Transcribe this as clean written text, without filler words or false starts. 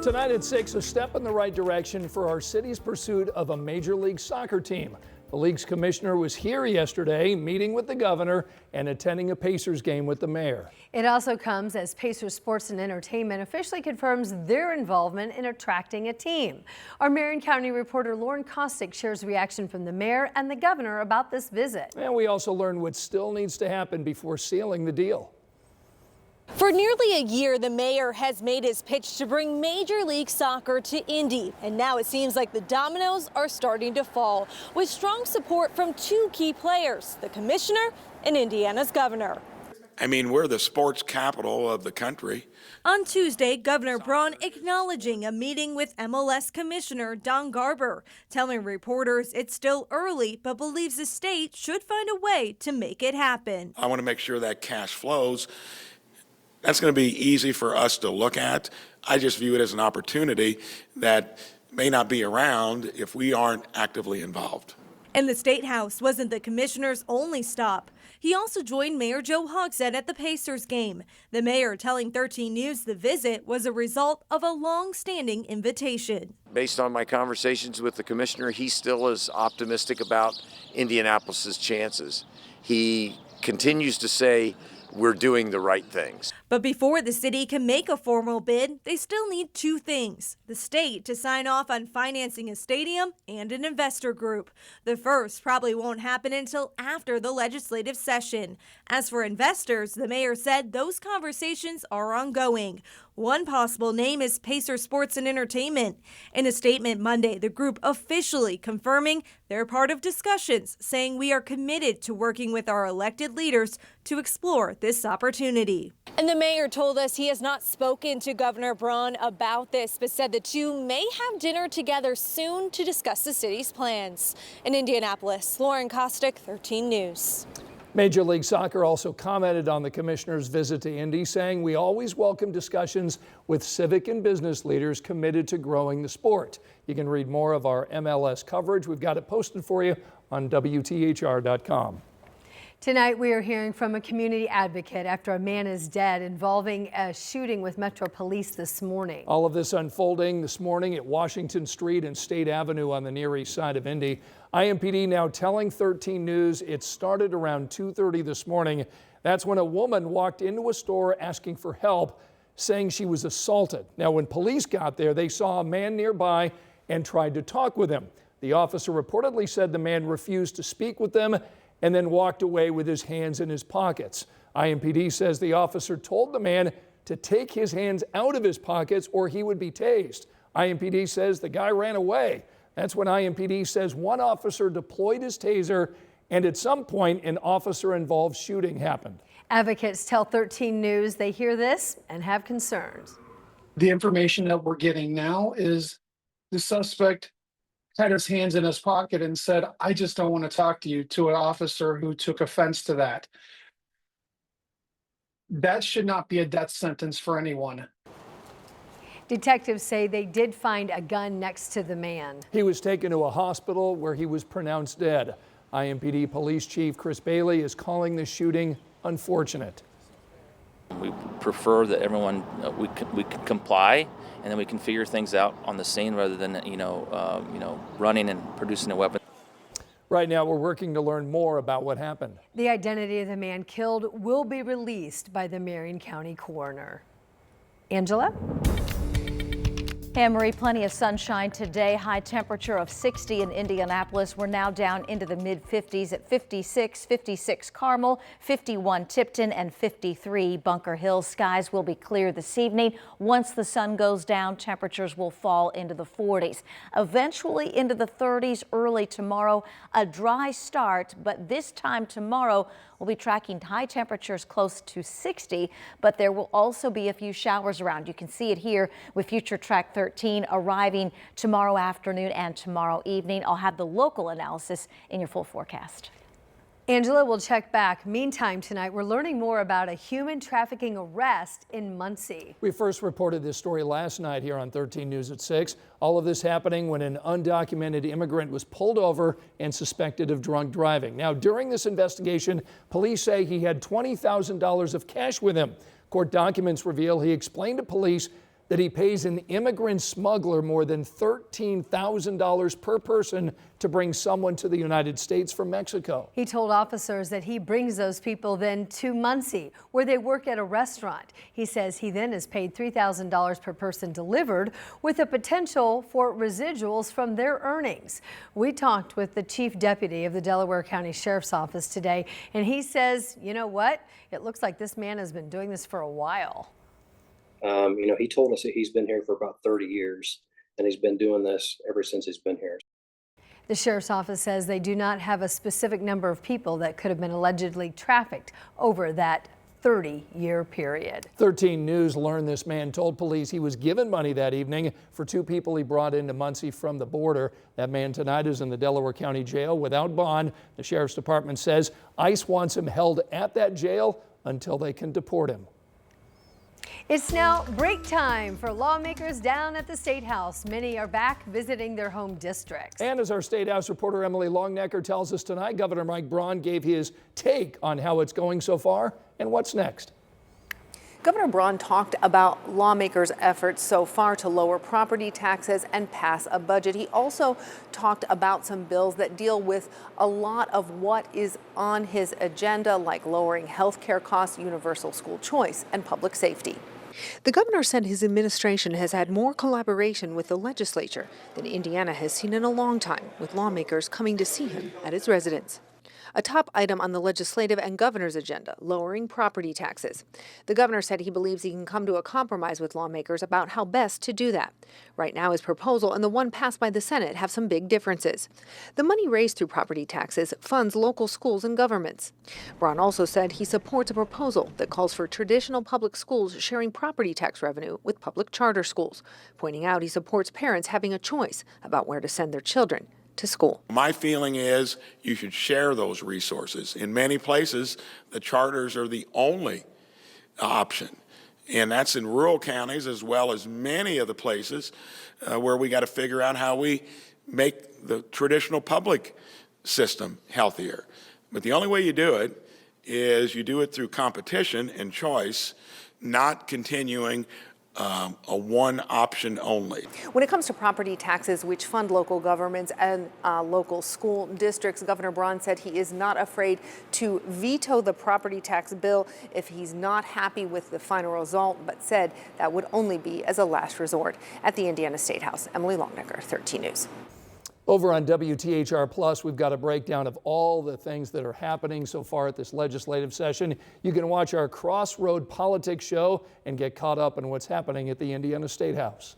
Tonight at 6, a step in the right direction for our city's pursuit of a Major League Soccer team. The league's commissioner was here yesterday, meeting with the governor and attending a Pacers game with the mayor. It also comes as Pacers Sports and Entertainment officially confirms their involvement in attracting a team. Our Marion County reporter Lauren Kostick shares reaction from the mayor and the governor about this visit. And we also learned what still needs to happen before sealing the deal. For nearly a year, the mayor has made his pitch to bring Major League Soccer to Indy. And now it seems like the dominoes are starting to fall, with strong support from two key players, the commissioner and Indiana's governor. I mean, we're the sports capital of the country. On Tuesday, Governor Braun acknowledging a meeting with MLS Commissioner Don Garber, telling reporters it's still early, but believes the state should find a way to make it happen. I want to make sure that cash flows. That's going to be easy for us to look at. I just view it as an opportunity that may not be around if we aren't actively involved. And the State House wasn't the commissioner's only stop. He also joined Mayor Joe Hogsett at the Pacers game. The mayor telling 13 News the visit was a result of a long-standing invitation. Based on my conversations with the commissioner, he still is optimistic about Indianapolis's chances. He continues to say, we're doing the right things. But before the city can make a formal bid, they still need two things: the state to sign off on financing a stadium and an investor group. The first probably won't happen until after the legislative session. As for investors, the mayor said those conversations are ongoing. One possible name is Pacers Sports and Entertainment. In a statement Monday, the group officially confirming they're part of discussions, saying we are committed to working with our elected leaders to explore this opportunity. And the mayor told us he has not spoken to Governor Braun about this, but said the two may have dinner together soon to discuss the city's plans. In Indianapolis, Lauren Kostick, 13 News. Major League Soccer also commented on the commissioner's visit to Indy, saying we always welcome discussions with civic and business leaders committed to growing the sport. You can read more of our MLS coverage. We've got it posted for you on WTHR.com. Tonight, we are hearing from a community advocate after a man is dead involving a shooting with Metro Police this morning. All of this unfolding this morning at Washington Street and State Avenue on the Near East Side of Indy. IMPD now telling 13 News it started around 2:30 this morning. That's when a woman walked into a store asking for help, saying she was assaulted. Now, when police got there, they saw a man nearby and tried to talk with him. The officer reportedly said the man refused to speak with them and then walked away with his hands in his pockets. IMPD says the officer told the man to take his hands out of his pockets or he would be tased. IMPD says the guy ran away. That's when IMPD says one officer deployed his taser, and at some point an officer-involved shooting happened. Advocates tell 13 News they hear this and have concerns. The information that we're getting now is the suspect had his hands in his pocket and said, I just don't want to talk to you, to an officer who took offense to that. That should not be a death sentence for anyone. Detectives say they did find a gun next to the man. He was taken to a hospital where he was pronounced dead. IMPD Police Chief Chris Bailey is calling the shooting unfortunate. We prefer that everyone, we can comply, and then we can figure things out on the scene rather than, running and producing a weapon. Right now, we're working to learn more about what happened. The identity of the man killed will be released by the Marion County coroner. Angela? Anne-Marie, plenty of sunshine today. High temperature of 60 in Indianapolis. We're now down into the mid-50s at 56 Carmel, 51 Tipton, and 53 Bunker Hill. Skies will be clear this evening. Once the sun goes down, temperatures will fall into the 40s. Eventually into the 30s early tomorrow. A dry start, but this time tomorrow we'll be tracking high temperatures close to 60, but there will also be a few showers around. You can see it here with Future Track 13 arriving tomorrow afternoon and tomorrow evening. I'll have the local analysis in your full forecast. Angela will check back. Meantime, tonight we're learning more about a human trafficking arrest in Muncie. We first reported this story last night here on 13 News at 6. All of this happening when an undocumented immigrant was pulled over and suspected of drunk driving. Now, during this investigation, police say he had $20,000 of cash with him. Court documents reveal he explained to police that he pays an immigrant smuggler more than $13,000 per person to bring someone to the United States from Mexico. He told officers that he brings those people then to Muncie, where they work at a restaurant. He says he then is paid $3,000 per person delivered, with a potential for residuals from their earnings. We talked with the chief deputy of the Delaware County Sheriff's Office today, and he says, you know what? It looks like this man has been doing this for a while. He told us that he's been here for about 30 years, and he's been doing this ever since he's been here. The sheriff's office says they do not have a specific number of people that could have been allegedly trafficked over that 30-year period. 13 News learned this man told police he was given money that evening for two people he brought into Muncie from the border. That man tonight is in the Delaware County Jail without bond. The sheriff's department says ICE wants him held at that jail until they can deport him. It's now break time for lawmakers down at the State House. Many are back visiting their home districts. And as our State House reporter Emily Longnecker tells us tonight, Governor Mike Braun gave his take on how it's going so far and what's next. Governor Braun talked about lawmakers' efforts so far to lower property taxes and pass a budget. He also talked about some bills that deal with a lot of what is on his agenda, like lowering health care costs, universal school choice, and public safety. The governor said his administration has had more collaboration with the legislature than Indiana has seen in a long time, with lawmakers coming to see him at his residence. A top item on the legislative and governor's agenda, lowering property taxes. The governor said he believes he can come to a compromise with lawmakers about how best to do that. Right now, his proposal and the one passed by the Senate have some big differences. The money raised through property taxes funds local schools and governments. Braun also said he supports a proposal that calls for traditional public schools sharing property tax revenue with public charter schools, pointing out he supports parents having a choice about where to send their children to school. My feeling is you should share those resources. In many places, the charters are the only option. And that's in rural counties as well as many of the places where we got to figure out how we make the traditional public system healthier. But the only way you do it is you do it through competition and choice, not continuing a one option only. When it comes to property taxes, which fund local governments and local school districts, Governor Braun said he is not afraid to veto the property tax bill if he's not happy with the final result, but said that would only be as a last resort. At the Indiana State House, Emily Longnecker, 13 News. Over on WTHR Plus, we've got a breakdown of all the things that are happening so far at this legislative session. You can watch our Crossroad Politics show and get caught up on what's happening at the Indiana State House.